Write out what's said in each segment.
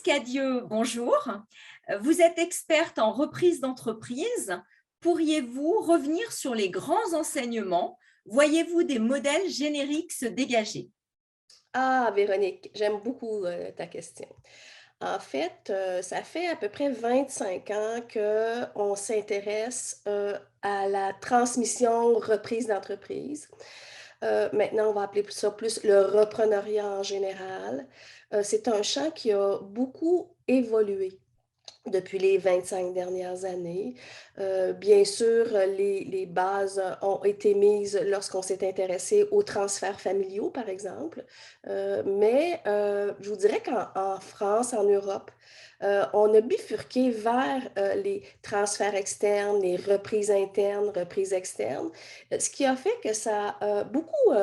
Cadieux, bonjour. Vous êtes experte en reprise d'entreprise. Pourriez-vous revenir sur les grands enseignements? Voyez-vous des modèles génériques se dégager? Ah, Véronique, j'aime beaucoup ta question. En fait, ça fait à peu près 25 ans qu'on s'intéresse à la transmission reprise d'entreprise. Maintenant, on va appeler ça plus le repreneuriat en général. C'est un champ qui a beaucoup évolué depuis les 25 dernières années. Bien sûr, les bases ont été mises lorsqu'on s'est intéressé aux transferts familiaux, par exemple. Mais je vous dirais qu'en France, en Europe, on a bifurqué vers les transferts externes, les reprises internes, reprises externes, ce qui a fait que ça a beaucoup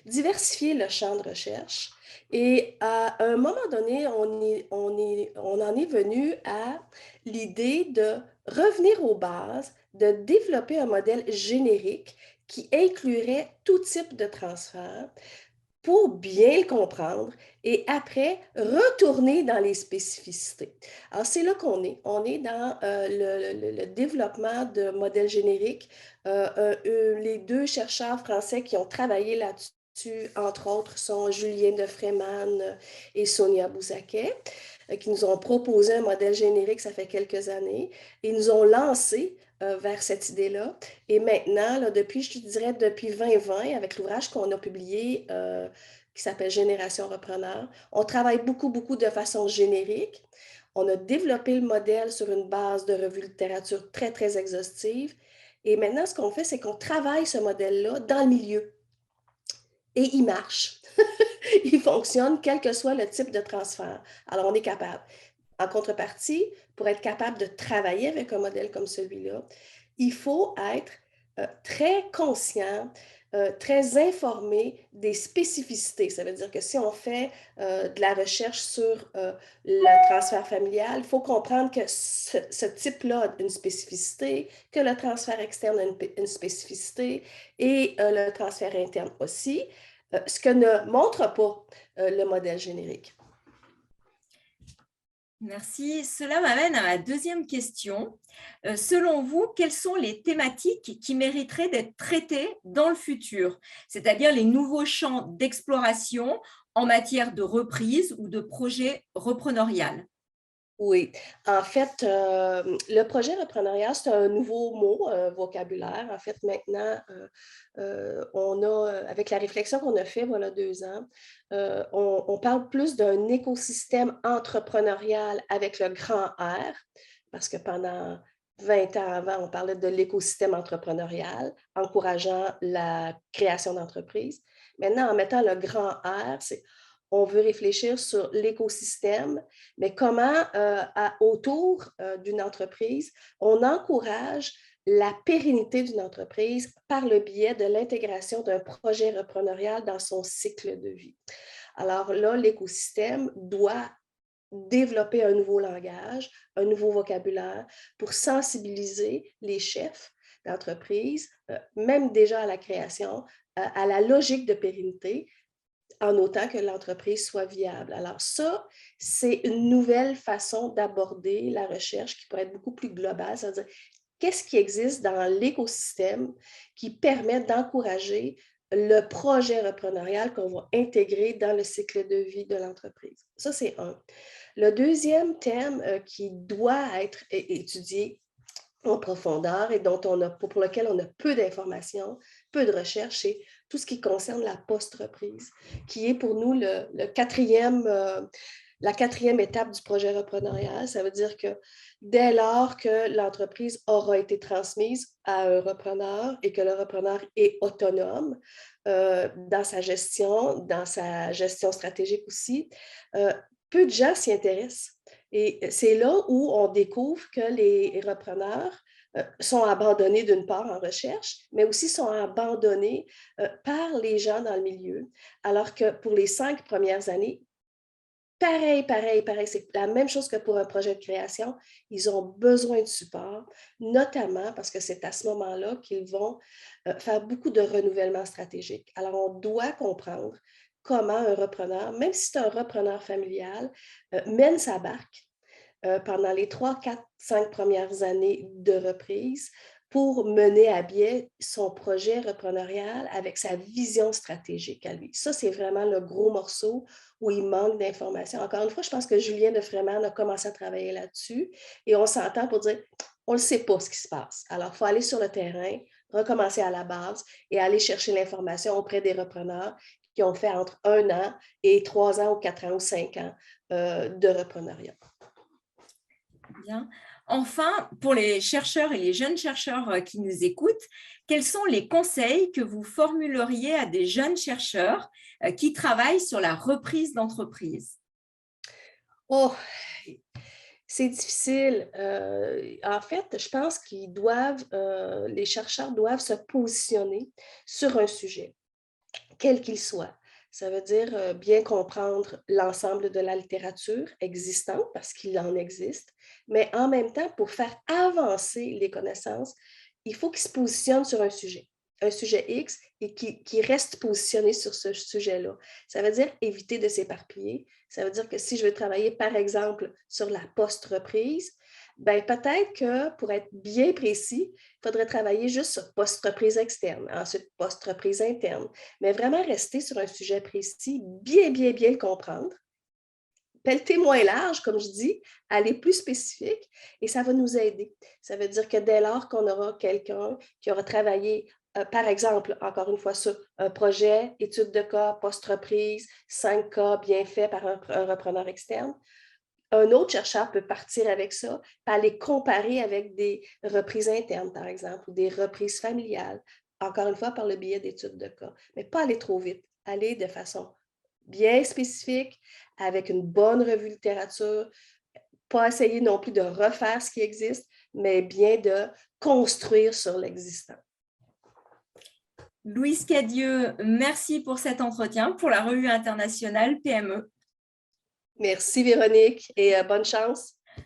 diversifié le champ de recherche. Et à un moment donné, on en est venu à l'idée de revenir aux bases, de développer un modèle générique qui inclurait tout type de transfert pour bien le comprendre et après retourner dans les spécificités. Alors, c'est là qu'on est. On est dans le développement de modèles génériques. Les deux chercheurs français qui ont travaillé là-dessus, entre autres, sont Julien de Freiman et Sonia Bouzakeh, qui nous ont proposé un modèle générique, ça fait quelques années, et nous ont lancé vers cette idée-là. Et maintenant, là, depuis, je te dirais, depuis 2020, avec l'ouvrage qu'on a publié, qui s'appelle Génération Repreneur, on travaille beaucoup, beaucoup de façon générique. On a développé le modèle sur une base de revue littérature très, très exhaustive. Et maintenant, ce qu'on fait, c'est qu'on travaille ce modèle-là dans le milieu. Et il marche. Il fonctionne, quel que soit le type de transfert. Alors, on est capable. En contrepartie, pour être capable de travailler avec un modèle comme celui-là, il faut être très conscient, très informé des spécificités. Ça veut dire que si on fait de la recherche sur le transfert familial, il faut comprendre que ce type-là a une spécificité, que le transfert externe a une spécificité et le transfert interne aussi, ce que ne montre pas le modèle générique. Merci. Cela m'amène à ma deuxième question. Selon vous, quelles sont les thématiques qui mériteraient d'être traitées dans le futur, c'est-à-dire les nouveaux champs d'exploration en matière de reprise ou de projet repreneurial? Oui, en fait, le projet repreneurial, c'est un nouveau mot, vocabulaire. En fait, maintenant, on a, avec la réflexion qu'on a fait voilà 2 ans, on parle plus d'un écosystème entrepreneurial avec le grand R, parce que pendant 20 ans avant, on parlait de l'écosystème entrepreneurial, encourageant la création d'entreprises. Maintenant, en mettant le grand R, c'est on veut réfléchir sur l'écosystème, mais comment, autour d'une entreprise, on encourage la pérennité d'une entreprise par le biais de l'intégration d'un projet repreneurial dans son cycle de vie. Alors là, l'écosystème doit développer un nouveau langage, un nouveau vocabulaire pour sensibiliser les chefs d'entreprise, même déjà à la création, à la logique de pérennité, en autant que l'entreprise soit viable. Alors ça, c'est une nouvelle façon d'aborder la recherche qui pourrait être beaucoup plus globale, c'est-à-dire qu'est-ce qui existe dans l'écosystème qui permet d'encourager le projet repreneurial qu'on va intégrer dans le cycle de vie de l'entreprise. Ça, c'est un. Le deuxième thème qui doit être étudié en profondeur et dont on a, pour lequel on a peu d'informations, peu de recherches, c'est tout ce qui concerne la post-reprise, qui est pour nous la quatrième étape du projet repreneurial. Ça veut dire que dès lors que l'entreprise aura été transmise à un repreneur et que le repreneur est autonome dans sa gestion stratégique aussi, euh, peu de gens s'y intéressent. Et c'est là où on découvre que les repreneurs sont abandonnés d'une part en recherche, mais aussi sont abandonnés par les gens dans le milieu, alors que pour les 5 premières années, pareil, pareil, pareil, c'est la même chose que pour un projet de création, ils ont besoin de support, notamment parce que c'est à ce moment-là qu'ils vont faire beaucoup de renouvellement stratégique. Alors, on doit comprendre comment un repreneur, même si c'est un repreneur familial, mène sa barque pendant les 3, 4, 5 premières années de reprise pour mener à bien son projet repreneurial avec sa vision stratégique à lui. Ça, c'est vraiment le gros morceau où il manque d'informations. Encore une fois, je pense que Julien de Frémans a commencé à travailler là-dessus et on s'entend pour dire, on ne sait pas ce qui se passe. Alors, il faut aller sur le terrain, recommencer à la base et aller chercher l'information auprès des repreneurs qui ont fait entre 1 an et 3 ans ou 4 ans ou 5 ans de repreneuriat. Bien. Enfin, pour les chercheurs et les jeunes chercheurs qui nous écoutent, quels sont les conseils que vous formuleriez à des jeunes chercheurs qui travaillent sur la reprise d'entreprise? Oh, c'est difficile. En fait, je pense qu'ils doivent, les chercheurs doivent se positionner sur un sujet, quel qu'il soit. Ça veut dire bien comprendre l'ensemble de la littérature existante, parce qu'il en existe, mais en même temps, pour faire avancer les connaissances, il faut qu'ils se positionnent sur un sujet X, et qui reste positionné sur ce sujet-là. Ça veut dire éviter de s'éparpiller. Ça veut dire que si je veux travailler, par exemple, sur la post-reprise, ben peut-être que pour être bien précis, il faudrait travailler juste sur post-reprise externe, ensuite post-reprise interne, mais vraiment rester sur un sujet précis, bien, bien, bien le comprendre, pelleter moins large, comme je dis, aller plus spécifique, et ça va nous aider. Ça veut dire que dès lors qu'on aura quelqu'un qui aura travaillé, par exemple, encore une fois, sur un projet, étude de cas, post-reprise, 5 cas bien faits par un repreneur externe, un autre chercheur peut partir avec ça, puis aller comparer avec des reprises internes, par exemple, ou des reprises familiales, encore une fois par le biais d'études de cas. Mais pas aller trop vite, aller de façon bien spécifique, avec une bonne revue littérature, pas essayer non plus de refaire ce qui existe, mais bien de construire sur l'existant. Louise Cadieux, merci pour cet entretien pour la revue internationale PME. Merci Véronique et bonne chance.